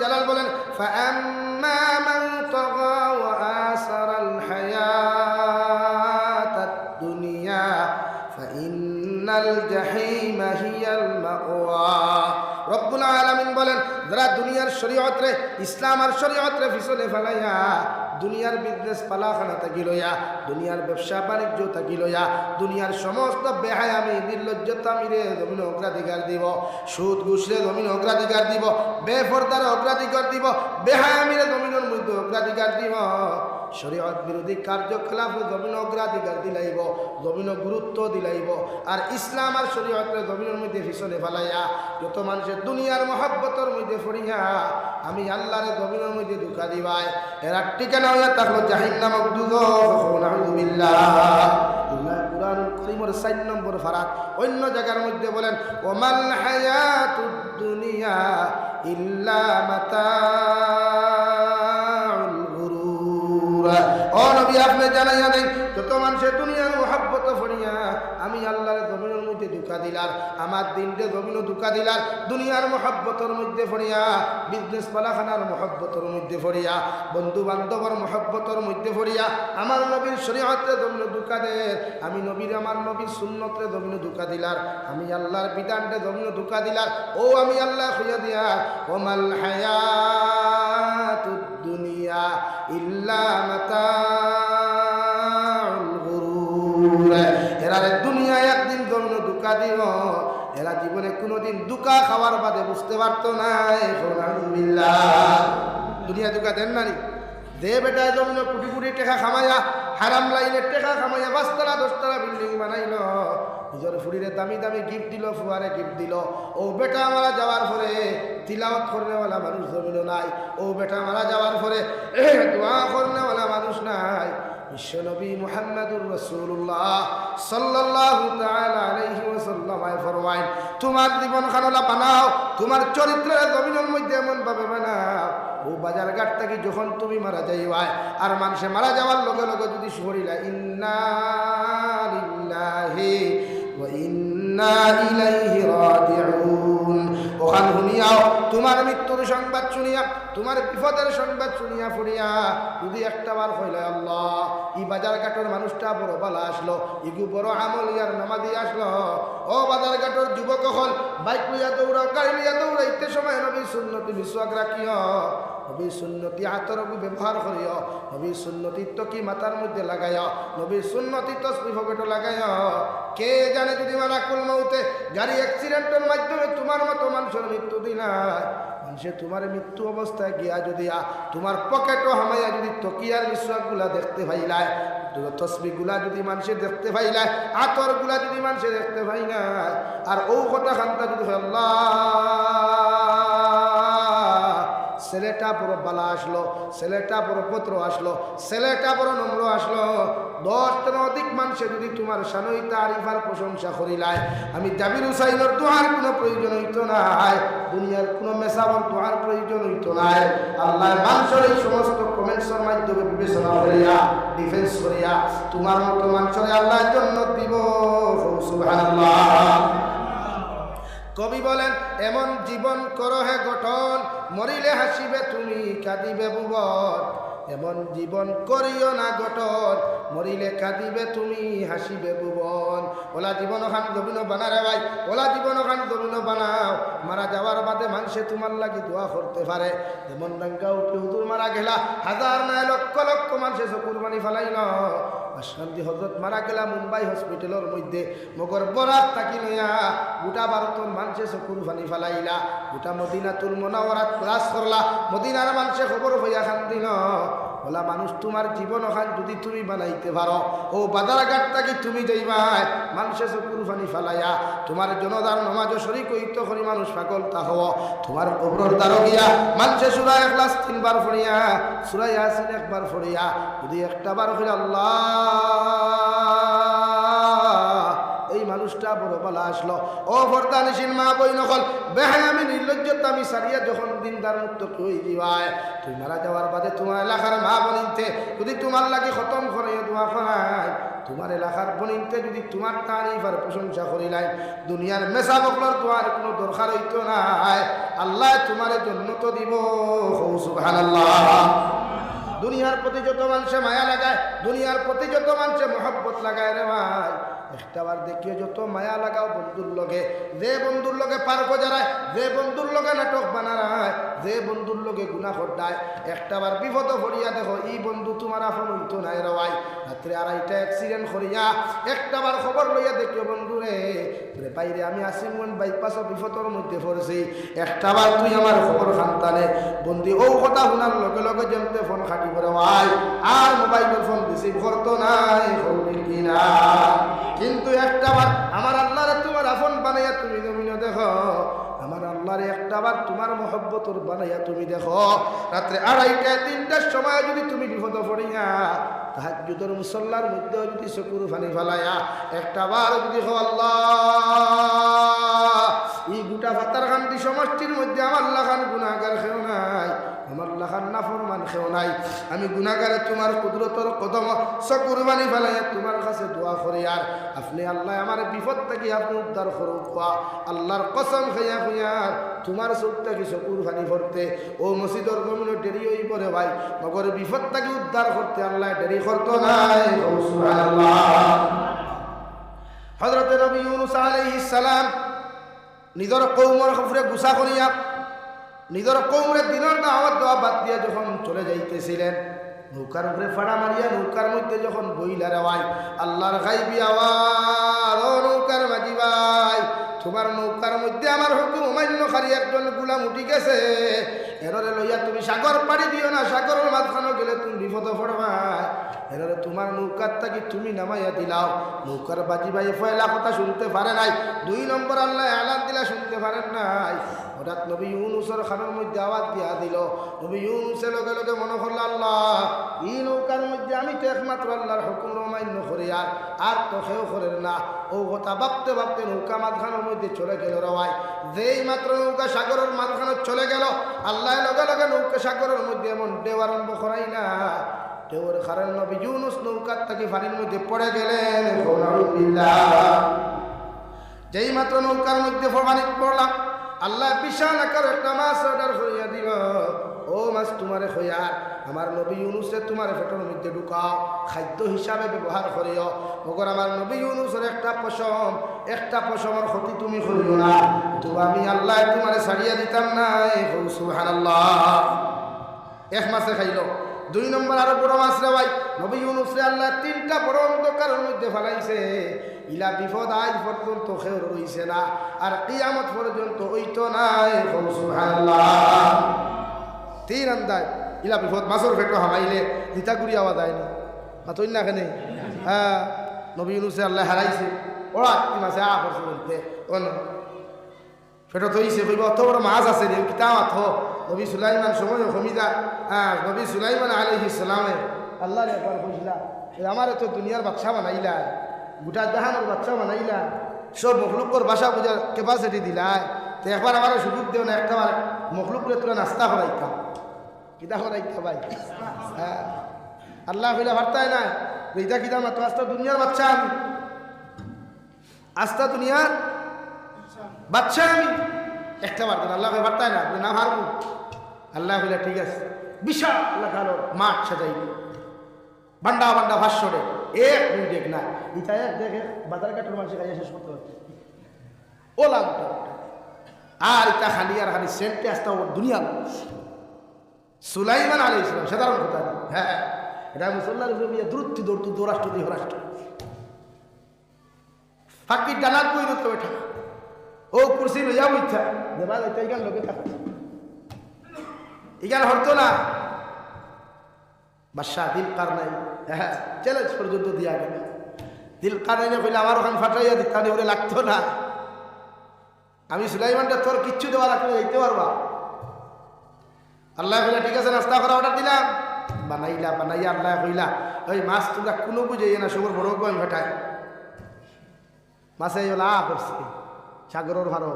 জালাল বলেন ফাআম্মা মান তাগা ওয়া আসারাল হায়াতাদ দুনিয়া ফাইন্নাল জাহিমা হিয়াল মাওয়া। রব্বুল আলামিন বলেন যারা দুনিয়ার শরীয়ত রে ইসলাম আর শরীয়ত রে পিছনে ফেলাইয়া দুনিয়ার বিজনেস পালাখানা থাকি লইয়া দুনিয়ার ব্যবসা বাণিজ্য থাকি লইয়া দুনিয়ার সমস্ত বেহায়ামি নির্লজ্জতামি রে জমিন অগ্রাধিকার দিব, সুদ ঘুষরে জমিন অগ্রাধিকার দিব, বেফরদার অগ্রাধিকার দিব, বেহায়ামিরে জমিনের মধ্যে অগ্রাধিকার দিব, শরীয়ত বিরোধী কার্যকলাপ জমিন অগ্রাধিকার দিলাইব, জমিন গুরুত্ব দিলাইব। আর ইসলাম আর শরীয়তের জমিনের মধ্যে পিছনে ফেলাইয়া যত মানুষের দুনিয়ার মহব্বতের মধ্যে ফরিয়া আমি আল্লাহর জমিনের মধ্যে ধোঁকা দিবাই এরা ঠিকানা হইয়া থাকলো জাহান্নামক দুজখ। নাউযুবিল্লাহ। আল্লাহ কুরআনুল কারীমের 4 নম্বর ফারাত অন্য জায়গার মধ্যে বলেন ওমাল হায়াতুদ দুনিয়া ইল্লা মাতাউল গুরুর। ও নবী আপনি জানাইয়া দেন যত মানুষের দুনিয়ার মহব্বত ফরিয়া আমি আল্লাহর জমিনের মধ্যে ধোঁকা দিলার, আমার দিনকে জমিনও ধোঁকা দিলার, দুনিয়ার মহব্বতের মধ্যে ফরিয়া, বিজনেস পালাখানার মহব্বতের মধ্যে ফরিয়া, বন্ধু বান্ধবর মহব্বতের মধ্যে ফরিয়া আমার নবীর শরীয়তে জমিন ধোঁকা দে, আমি নবীর আমার নবীর সুন্নতে জমিন ধোঁকা দিলার, আমি আল্লাহর বিধানকে জমিন ধোঁকা দিলার। ও আমি আল্লাহ খুঁজে দিয়া ওমাল হায়াতুদ দুনিয়া ইল্লা মাতাউল গুরুর। এরা দুনিয়া একদিন জমিন ধোঁকা দিব, এরা জীবনে কোনোদিন ধোঁকা খাওয়ার বাদে বুঝতে পারতো না। দুনিয়া ধোঁকা দেন না দে বেটায় জমিন কোটি কোটি টাকা খামাইয়া হারাম লাইনের টাকা খামাইয়া 5 তলা 10 তলা বিল্ডিং বানাইল, নিজের ফুরিরে দামি দামি গিফট দিল, ফুয়ারে গিফট দিল। ও বেটা মারা যাওয়ার পরে তিলাওয়াত করনেওয়ালা মানুষ জমিন নাই, ও বেটা মারা যাওয়ার পরে দোয়া করনেওয়ালা মানুষ নাই। বিশ্বনবী মুহাম্মদুর রাসূলুল্লাহ সাল্লাল্লাহু তাআলা আলাইহি ওয়াসাল্লাম ফরমায় তোমার জীবন খানলা বানাও, তোমার চরিত্রের জমিনের মধ্যে এমন ভাবে বানাও ও বাজার ঘাট থেকে যখন তুমি মারা যাইবা আর মানুষে মারা যাওয়ার লগে লগে যদি শরীরা ইন্না লিল্লাহি ওয়া ইন্না ইলাইহি রাজিউন ওখান শুনিয়াও তোমার মৃত্যুর সংবাদ শুনিয়া তোমার বিপদের সংবাদ শুনিয়া ফুরিয়া যদি একটা বার হইল আল্লাহ ই বাজার ঘাটের মানুষটা বড় বালা আসলো, ইগু বড় আমল ইয়ার নামাজি আসলো। ও বাজার ঘাটের যুবক হল বাইক লইয়া দৌড়াও, গাড়ি লইয়া দৌড়াইতে সময় নবী সুন্নতি বিশ্বাস রাখিও, নবী সুন্নতি আতরকু ব্যবহার করিও, নবী সুন্নতি তকি মাথার মধ্যে লাগাইও, নবী সুন্নতি তসবিহ পকেটে লাগাইও। কে জানে যদি মালাকুল মউতে গাড়ি অ্যাক্সিডেন্টের মাধ্যমে তোমার মতো মানুষের মৃত্যু দিলায়, মানুষে তোমার মৃত্যু অবস্থায় গিয়া যদি তোমার পকেটও হামাইয়া যদি তকিয়ার বিশ্বাসগুলা দেখতে পাইলায়, তসবিগুলা যদি মানুষে দেখতে পাইলায়, আতরগুলা যদি মানুষে দেখতে পাইলায়, আর ও কথা খান্তা যদি আল্লাহ ছেলেটা বড় বালা আসলো, ছেলেটা বড় পত্র আসলো, ছেলেটা বড় নম্র আসলো, 10 জন অধিক মানুষে যদি তোমার শানই তারিফার প্রশংসা করিলায়, আমি জাবির হুসাইনের দোয়ার কোনো প্রয়োজন হইতো নাই, দুনিয়ার কোনো মেসাবর দোয়ার প্রয়োজন হইতো নাই। আল্লাহ মানুষের এই সমস্ত কমেন্টসের মাধ্যমে বিবেচনা করিয়া ডিফেন্স করিয়া তোমার মতো মানুষের আল্লাহ জান্নাত দিব। সুবহানাল্লাহ। কবি বলেন এমন জীবন করো হে গঠন, মরিলে হাসিবে তুমি কাঁদিবে ভুবন, এমন জীবন করিও না গঠন, মরিলে কাঁদিবে তুমি হাসিবে ভুবন। ওলা জীবন খান জমিন বানারে ভাই, ওলা জীবন খান জমিন বানাও, মারা যাওয়ার বাদে মানুষে তোমার লাগি দোয়া করতে পারে। যেমন ডাঙ্গা উঠলে হুজুর মারা গেলা, হাজার নয় লক্ষ লক্ষ মানুষে চকুর পানি ফেলাইল। শান্তি হজরত মারা গেলা মুম্বাই হসপিটালের মধ্যে, মগর বরাত তাকি লইয়া গোটা ভারতের মানুষে চকুর পানি ফেলাইলা, গোটা মদিনাতুল মুনাওয়ারাত ক্লাস করলা, মদিনার মানুষে খবর হইয়া খান দিল। বলা মানুষ তোমার জীবন ওখান যদি তুমি বানাইতে পারো, ও বাজারঘাট থাকি তুমি যাইবাই মানুষের চকুর পানি ফেলাইয়া তোমার জনদার নমাজও শরীক হইত করি মানুষ পাগল তা হও, তোমার কবরের দ্বারও গিয়া মানুষে সূরা ইখলাস 3 বার পড়িয়া, সূরা ইয়াসিন 1 বার পড়িয়া যদি একটা বার হইল আল্লাহ এই মানুষটা বড় বালা আসলো। ও বর্দানিসীন মা বই নকল বেহায়ামি নির্লজ্জতা আমি সারিয়া যখন দিনদার মুক্ত হয়ে যাবাই, তুমি মারা যাওয়ার বাদে তোমার এলাকার মা বলিতে যদি তোমার লাগে খতম করে দোয়া করায়, তোমার এলাকার বনিতে যদি তোমার তারিফ আর প্রশংসা করিলাই দুনিয়ার মেসা বকলর তোমার কোনো দরকার হইতো না আল্লাহ তোমার জন্য তো দিব সুবহানাল্লাহ দুনিয়ার প্রতি যত মানুষে মায়া লাগায় দুনিয়ার প্রতি যত মানুষে মহব্বত লাগায় রে ভাই একটাবার দেখিয়ে যত মায়া লাগাও বন্ধুর লগে যে বন্ধুর লগে পার্ক যারায় যে বন্ধুর লগে নাটক বানায় যে বন্ধুর লগে গুনাহ করদায় একটাবার বিপদ ভরিয়া দেখো এই বন্ধু তোমার আপন হইতো না রে ভাই রাত্রে 2:30টা অ্যাক্সিডেন্ট করিয়া একটাবার খবর লইয়া দেখিও বন্ধু রে বাইরে আমি আসিমন বাইপাস বিপদের মধ্যে পড়েছি একটাবার তুই আমার খবর খানতানে বন্ধু ও কথা শোনার লগে লগে যেমতে ফোন খাটি করে ভাই আর মোবাইলের ফোন রিসিভ করতো নাই কিনা কিন্তু একটাবার আমার আল্লাহরে তোমার আপন বানাইয়া তুমি জমিনে দেখো আমার আল্লাহরে একটাবার তোমার মহব্বতর বানাইয়া তুমি দেখো রাত্রে 2:30টা 3টার সময় যদি তুমি বিপদ পড়িয়া তাহাজ্জুদের মুসল্লার মধ্যে যদি চকুর পানি ফেলাইয়া একটাবার যদি হো আল্লাহ এই গোটা ফাতার খান্তি সমষ্টির মধ্যে আমার লাখান গুনাহগার খেও নাই আমার লাখান নাফরমান খেও নাই আমি গুনাহগারে তোমার কুদরতর কদম চকুর পানি ফেলাইয়া তোমার কাছে দোয়া করি আর আপনি আল্লাহ আমার বিপদ থেকে আপনি উদ্ধার করো আল্লাহর কসম খাইয়া খাইয়া তোমার চোখ থেকে চকুর পানি ভরতে ও মসজিদর গমনে দেরি হই পড়ে ভাই মগর বিপদ থেকে উদ্ধার করতে আল্লাহ দেরি করতো নাই সুবহানাল্লাহ হযরত নবী ইউনূস আলাইহিস সালাম নিজের কওমের খবরে গুসা করিয়া নিজের কওমের দিনের দাওয়াত দেওয়া বাদ দিয়া যখন চলে যাইতেছিলেন নৌকার উপরে ফাড়া মারিয়া নৌকার মধ্যে যখন বইলা রে ভাই আল্লাহর গায়বী আওয়াজ ও নৌকার মাঝি ভাই তোমার নৌকার মধ্যে আমার হুকুম অমান্যকারী একজন গোলাম উঠি গেছে এররে লইয়া তুমি সাগর পাড়ি দিও না সাগরের মাঝখানে গেলে তুমি বিপদ পড়বা এররে তোমার নৌকার থাকি তুমি নামাইয়া দিলাও নৌকার বাজি ভাই ফয়লা কথা শুনতে পারে নাই 2 নম্বর আল্লাহ এলান দিলা শুনতে পারেন নাই হঠাৎ নবী ইউনূসের খানের মধ্যে আওয়াজ দিয়া দিল নবী ইউনূসের লগে লগে মনে করল আল্লাহ এই নৌকার মধ্যে আমি তো একমাত্র আল্লাহর হুকুম অমান্য করি আর তো কেউ করেন না ও কথা ভাবতে ভাবতে নৌকা মাঝখানের মধ্যে চলে গেল রে ভাই যেই মাত্র নৌকা সাগরের মাঝখানে চলে গেল আল্লাহ লগে লগে নৌকা সাগরের মধ্যে এমন ঢেউ আরম্ভ করাই না ঢেউর কারণে নবী ইউনূস নৌকার থেকে পানির মধ্যে পড়ে গেলেন যেই মাত্র নৌকার মধ্যে পানি পড়লাম আল্লাহ বিশাল আকার একটা মাছ অর্ডার করিয়া দিল ও মাছ তোমারে খইয়া আমার নবী ইউনূসে তোমার পেটের মধ্যে ঢুকাও খাদ্য হিসাবে ব্যবহার করিও মগর আমার নবী ইউনূসের একটা পশমের ক্ষতি তুমি করিও না তো আমি আল্লাহ তোমারে ছাড়িয়া দিতাম না সুবহানাল্লাহ এক মাসে খাইলো 2 নম্বর আরো বড় মাছ রে ভাই নবী ইউনূস রে আল্লাহ 3টা বড় অন্ধকারের মধ্যে ফেলাইছে ইলা বিপদ আজ পর্যন্ত কেউ রইছে না আর কিয়ামত পর্যন্ত হইতো নাই সুবহানাল্লাহ 3 আন্দাজ ইলা বিপদ মাছের পেটো হামাইলে দিতা গুড়ি আওয়াজ আয়নি মাতই না কেনে হ্যাঁ নবী ইউনূসে আল্লাহ হারাইছে ওরা কি মাছে করছে বলতে পেটো থইছে কইব অত বড় মাছ আছে রে কিতা মাথ নবী সুলাইমান সময় কমিদা নবী সুলাইমান আলাইহিস সালামে আল্লাহ রে একবার কইছিলা আমারে তো দুনিয়ার বাদশা বানাইলা গোটা জাহানের বাদশা বানাইলা সব মখলুকর ভাষা বোঝার ক্যাপাসিটি দিলা তো একবার আমার সুযোগ দেও না একটা মখলুকরে তোরা নাস্তা করাইতাম কিতা করাইতা ভাই হ্যাঁ আল্লাহ কইলা ভারতায় না এইটা কিতা মাত্র আস্তা দুনিয়ার বাদশা আমি আস্তা দুনিয়ার বাদশা আমি একটা বার আল্লাহ ভারতায় না না হারবো আল্লাহ কইলা ঠিক আছে বিশাল আল্লাহ খালো মাঠ সাজাইব বান্ডা বান্ডা ভাষ্যরে 1 2 দেখ না ইটা এক দেখে বাজার কাটার মানুষ খাইয়া শেষ করতে পারছে ও লাগতো আর ইটা খালি আর খালি সেন্টে আসতে দুনিয়া সুলাইমান আলাইহিস সালাম সাধারণ কথা না হ্যাঁ এটা মুসল্লার উপরে দ্রুতি দৌড়তো দৌরাষ্ট্র দিয়ে রাষ্ট্র ফাঁকি ডানার বই দিতে ওঠা ও কুরসি লইয়া বইতা দেবা এটা ইগান লোকে থাকতো ইগান হতো না বাদশাহ দিল কারনাই হ্যাঁ চ্যালেঞ্জ পর্যন্ত দিয়া গেল দিল কারনাইনে কইলে আমার ওখানে ফাটাইয়া দিতানি ওরে লাগতো না আমি সুলাইমানটা তোর কিচ্ছু দেওয়া রাখলে যাইতে পারবা আল্লাহ কইলা ঠিক আছে নাস্তা করা অর্ডার দিলাম বানাইয়া আল্লাহ কইলা ওই মাছ তোমরা কোনো বুঝাইয়ে না সবর বড় আমি ফাটাই মাছে করছে সাগরের ভারো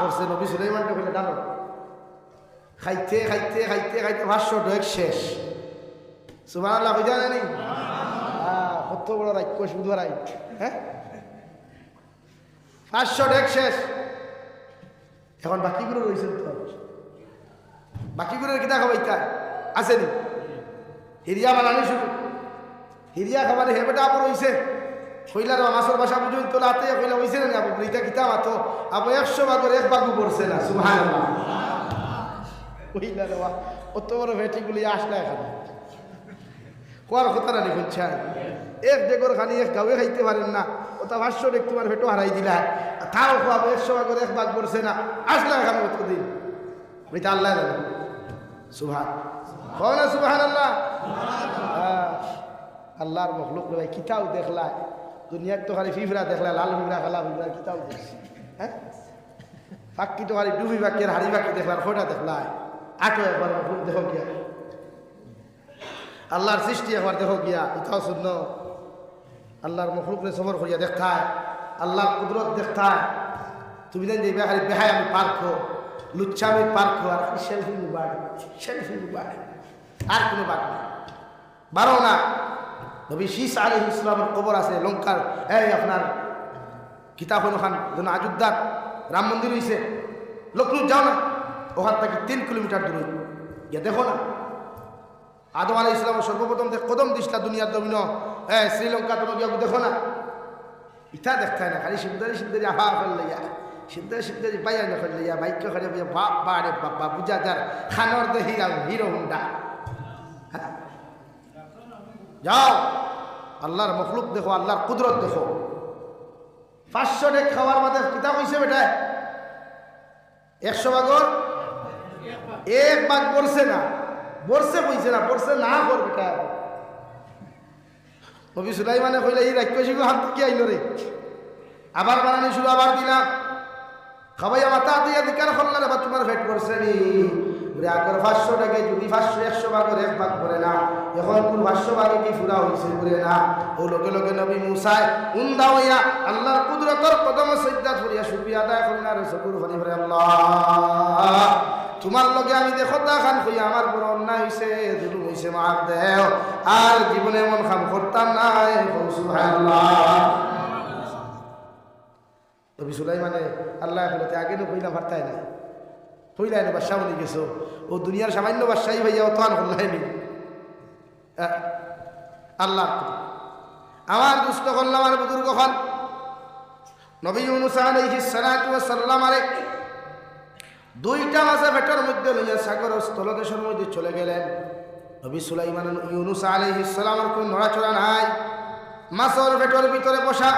করছে নবী সুলাইমানটা কইলা ডালো খাইতে খাইতে খাইতে খাইতে 500 ঢেক শেষ সুবহানাল্লাহ বুঝা জানি কত বড় রাক্য শুধু হারাই হ্যাঁ 500 ডেক শেষ এখন বাকিগুলো রয়েছে তো বাকিগুলোর কিতা খাবাইতা আসেনি হিরিয়া বানানি শুরু হিরিয়া খাবারে হেবেটা আপর হইছে কইলার মাসর ভাষা বুঝুন তো রাতে কইলা হইছে না আপু এটা কিতা মাতো আপু 100 ভাগের এক ভাগও পড়ছে না সুবহানাল্লাহ কইলা রে অত বড় ভেটিগুলি আসলা এখানে কোয়ার কথা না লিখছেন এক ডেগর খানি এক গাঁয়ে খাইতে পারেন না ওটা 500 ডেক তোমার ভেটো হারাই দিলা তাও খাবো 100 ভাগের এক ভাগ পড়ছে না আসলা এখানে কতদিন এটা আল্লাহ জানে সুবহান কও না সুবহানাল্লাহ আল্লাহর মখলুক রে ভাই কিতাও দেখলা দুনিয়ার তো খালি ফিফরা দেখলা লাল ফিফরা কালা ফিফরা কিতাও দেখছি হ্যাঁ পাখি তো খালি ডুবি পাখি আর হাড়ি পাখি দেখলার ফোটা দেখলা আটো একবার মখলুক দেখো গিয়া আল্লাহর সৃষ্টি একবার দেখো গিয়া ইতাও শুন আল্লাহর মখলুক রে সবর করিয়া দেখতা আল্লাহর কুদরত দেখতা তুমি জান যাইবা খালি বেহায় আমি পার্কো লুচ্ছামি পার্কো আর সেলফি মুবারক আর কোনো বাদ নেই বারো না নবী শীষ আলাইহিস ইসলামের কবর আছে লঙ্কার এই আপনার কিতাব খান যেন আযোধ্যার রাম মন্দির হয়েছে লক্ষ্ণৌ যাও না ওখান থেকে 3 কিলোমিটার দূরে গিয়ে দেখো না আদম আলাইহিস ইসলামের সর্বপ্রথম কদম দিসলা দুনিয়ার জমিন শ্রীলঙ্কা তুমি গিয়ে দেখো না ইটা দেখতে না খালি সিদ্ধি আহা করলাইয়া সিদ্ধি পাইয়া না করলাইয়া বাইক করে বাবা রে বাবা বুঝা যার খানোর দে হিরো হুন্ডা যাও আল্লাহর মখলুক দেখো আল্লাহর কুদরত দেখো 500 ডেক খাওয়ার মধ্যে কিতাব হইছে বেটা 100 ভাগর এক ভাগ পড়ছে না বর্ষে কইছে না বর্ষে না কর বেটা নবী সুলাইমানে কইলা এই রাক্ষসীগুলো হাত থেকে আইলো রে আবার বানানি শুরু আবার দিলাম খাবাইয়া মাথা দিয়া দিকার করলা রে বা তোমার পেট পড়ছে নি বলে আগের 500 টাকা যদি 100 ভাগের এক ভাগ করে না এখন কোন 500 ভাগে কি পুরা হইছে বলে না ও লগে লগে নবী মুসা উন্দা হইয়া আল্লাহর কুদরতের কদম সিজদা করিয়া শুকরিয়া আদায় করেন আর শুকর করি বলে আল্লাহ তোমার লগে আমি দেখো তা খান কইয়া আমার বড় অন্যায় হইছে জুলুম হইছে মাফ দেও আর জীবনে এমন কাম করতাম না সুবহানাল্লাহ নবী সুলাইমানে আল্লাহ বলতে আগে নো কইলা পারতাই না কইলাই না বাদশা বলে গেছো ও দুনিয়ার সামান্য বাদশাহী ভাইয়া ও তো আর করলাইনি আল্লাহ আমার দুষ্ট করলাম আর বুজুর্গ হন নবী ইউনূস আলাইহিস সালাতু ওয়াস সালাম আরে 2টা মাছের পেটের মধ্যে লইয়া সাগরের স্থলদেশের মধ্যে চলে গেলেন নবী সুলাইমান ইউনূস আলাইহিস সালামের কোনো নড়াচড়া নাই মাছের পেটের ভিতরে বসা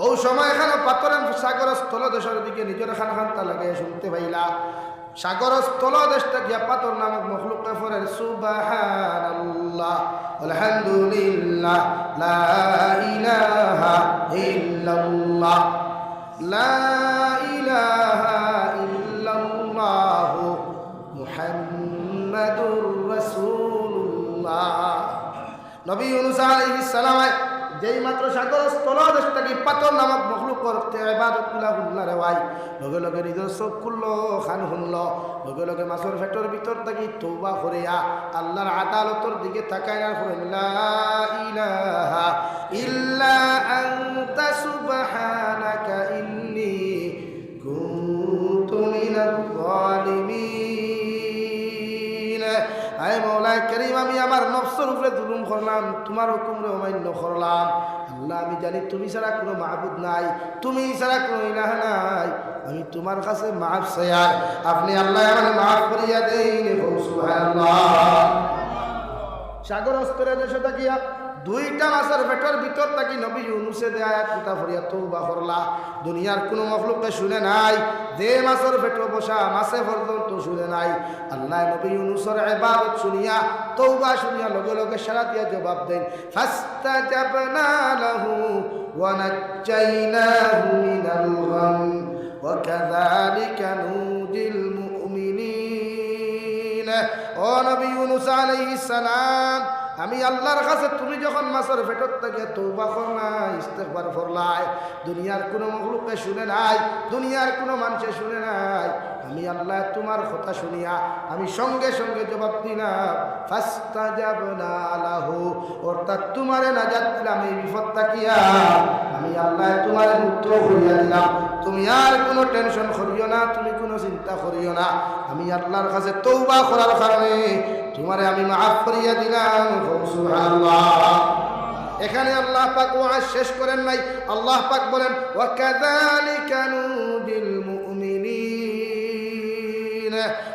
ও সময় এখানে পাথরের সাগরের স্থলদেশের দিকে নিজের খানখানটা লাগাইয়া শুনতে পাইলা সাগরের স্থলদেশটা গিয়া পাথর নামক মখলুকটা ফরের সুবহানাল্লাহ আলহামদুলিল্লাহ লা ইলাহা ইল্লাল্লাহ লা ইলাহা ইল্লাল্লাহ মুহাম্মাদুর রাসূলুল্লাহ নবী ইউনূস আলাইহিস সালাম যেই মাত্র সাগর স্থলদেশটাকে পাথর নামক মখলুক করতে ইবাদতগুলা হুল্লা রে ভাই লগে লগে নিজের চোখ খুললো খান শুনলো লগে লগে মাছের পেটের ভিতর থেকে তওবা করিয়া আল্লাহর আদালতের দিকে তাকায় আর করেন লা ইলাহা ইল্লা আনতা সুবহানাকা ইন্নী কুনতু মিনাল যালিমিন আয় মওলা করিম আমি আমার নফসের উপরে জুলুম করলাম তোমার হুকুমে অমান্য করলাম আল্লাহ আমি জানি তুমি ছাড়া কোনো মাহবুদ নাই তুমি ছাড়া কোনো ইলাহ নাই আমি তোমার কাছে মাফ চাই আর আপনি আল্লাহ আমাকে মাফ করিয়া দেন সুবহানাল্লাহ সাগর স্তরে দেশে তাকিয়া 2টা মাছের পেটের ভিতর থাকি নবী ইউনূসে দে আয়াত কথা ফরিয়া তওবা করলা দুনিয়ার কোনো মখলুককে শুনে নাই যে মাছের পেটে বসা মাছে পর্যন্ত শুনে নাই আল্লাহ নবী ইউনূসের ইবাদত শুনিয়া তওবা শুনিয়া লগে লগে সারা দিয়া জবাব দেন ফাস্তাজাবনা লাহু ওয়া নাজ্জাইনাহু মিনাল গাম ওয়া কাযালিকা নুজিল মুমিনিন ও নবী ইউনূস আলাইহিস সালাম আমি আল্লাহর কাছে তুমি যখন মাছের পেটত থেকে তওবা করলাই ইস্তেগফার করলাই দুনিয়ার কোনো মখলুকে শুনে নাই দুনিয়ার কোনো মানুষে শুনে নাই আমি আল্লাহ তোমার কথা শুনিয়া আমি সঙ্গে সঙ্গে জবাব দিলাম ফাস্তাজাবনা লাহু অর্থাৎ তোমারে নাজাত দিলাম এই বিপদ তাকিয়া আমি আল্লাহ তোমার উত্তর করিয়া দিলাম তুমি আর কোনো টেনশন করিও না তুমি কোনো চিন্তা করিও না আমি আল্লাহর কাছে তওবা করার কারণে তোমারে আমি মাফ করিয়া দিলাম সুবহানাল্লাহ এখানে আল্লাহ পাক ওয়াজ শেষ করেন নাই আল্লাহ পাক বলেন ওয়া কাযালিকা নুজিল মুমিনিন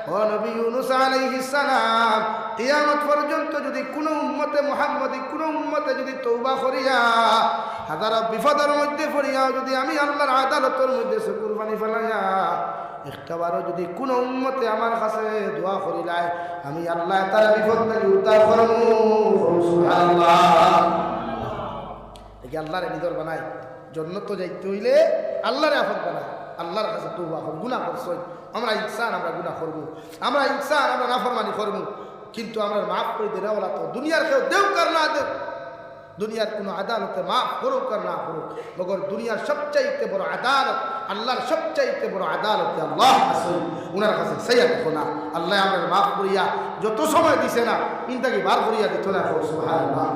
ও নবী ইউনূস আলাইহিস সালাম কিয়ামত পর্যন্ত যদি কোনো উম্মতে মুহাম্মদী কোনো উম্মতে যদি তওবা করিয়া হাজার বিপদের মধ্যে পড়িয়া যদি আমি আল্লাহর আদালতের মধ্যে চকুর পানি ফেলাইয়া একটাবারও যদি কোনো উম্মতে আমার কাছে দোয়া করিলায় আমি আল্লাহ তার বিপদ থেকে উদ্ধার করব সুবহানাল্লাহ এই আল্লাহর নিদর বানাই জান্নাত যাইতে হইলে আল্লাহর আফত বানাই আল্লাহর কাছে তওবা করব গুনাহ করছই আমরা ইনসান আমরা গুনাহ করব আমরা ইনসান আমরা নাফরমানি করব কিন্তু আমরা মাফ করে দেনা ওলা তো দুনিয়ার কেউ দেও কর না দেও দুনিয়ার কোনো আদালতে মাফ করুক আর না করুক মগর দুনিয়ার সবচাইতে বড় আদালত আল্লাহর সবচাইতে বড় আদালতে আল্লাহ আছে উনার কাছে সাইয়া দেখো না আল্লাহ আমরা মাফ করিয়া যত সময় দিছে না ইনটাকে বার করিয়া দিত না সুবহানাল্লাহ